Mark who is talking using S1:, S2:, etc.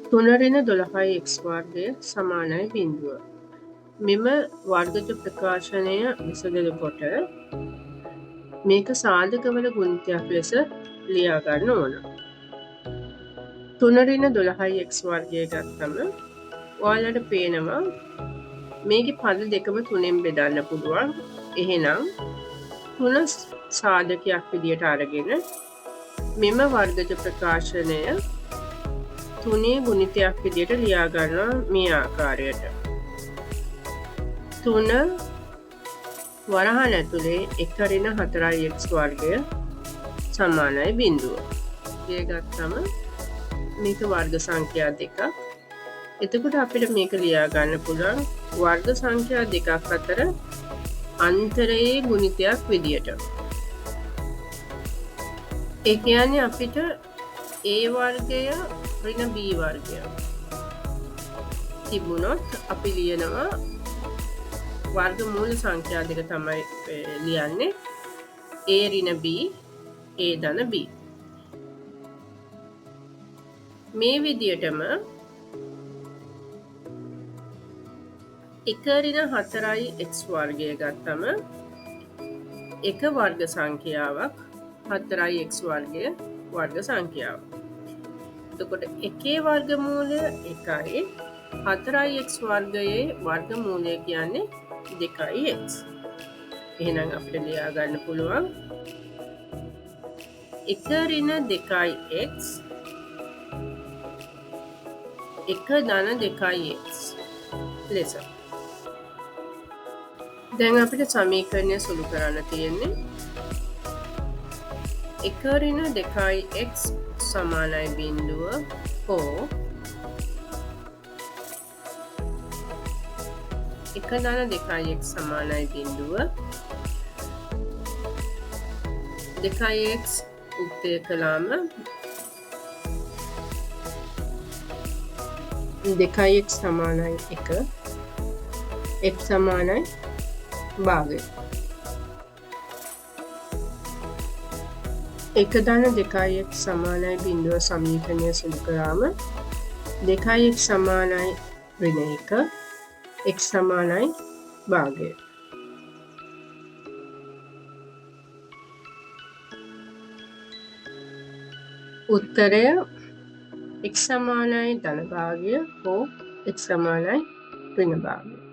S1: තුනරින 12යි x වර්ගය සමානයි බිඳුව. මෙම වර්ගජ ප්‍රකාශනය විසඳන කොට මේක සාධකවල ගුණිතයක් ලෙස ලියා ගන්න ඕන. තුනරින 12යි x වර්ගය ගත්තම ඔයාලට පේනවා මේකේ පද දෙකම තුනෙන් බෙදන්න පුළුවන්. එහෙනම් තුන සාධකයක් විදියට අරගෙන මෙම වර්ගජ ප්‍රකාශනය තුනේ ගුණිතයක් විදියට ලියා ගන්නවා මේ ආකාරයට. 3 වරහන් ඇතුලේ 1 ඍණ 4යි x වර්ගය සමානයි බිඳුව. ඒ ගත්තම මේක වර්ග සංඛ්‍යා දෙකක්. එතකොට අපිට මේක ලියා ගන්න පුළුවන් වර්ග සංඛ්‍යා දෙකක් අතර අන්තරයේ ගුණිතයක් විදියට. ඒ කියන්නේ අපිට a වර්ගය ඍණ b වර්ගය තිබුණොත් අපි ලියනවා වර්ගමූල සංඛ්‍යා දෙක තමයි ලියන්නේ a ඍණ b a ධන b. මේ විදියටම 1 ඍණ 4යි x වර්ගය ගත්තම එක වර්ග සංඛ්‍යාවක් 4යි x වර්ගය වර්ග සංඛ්‍යාවක්. එතකොට එකේ වර්ගමූලය 1යි 4යි x වර්ගයේ වර්ගමූලය කියන්නේ 2යි x. එහෙනම් අපිට ලියා ගන්න පුළුවන් 1 ඍණ 2යි x 1 ධන 2යි x ලෙස. දැන් අපිට සමීකරණය සුළු කරන්න තියෙන්නේ 1 ඍණ 2යි x සමානයි බිඳුව හෝ 1 ධන 2යි x සමානයි බිඳුව 2යි x උත්තය කළාම 2යි x සමානයි 1 x සමානයි භාගය. 1 ධන 2යි x සමානයි බිඳුව සමීකරණය සුළු කරාම 2යි x සමානයි ඍණ 1 x සමානයි භාගය. උත්තරය x සමානයි ධන භාගය හෝ x සමානයි ඍණ භාගය.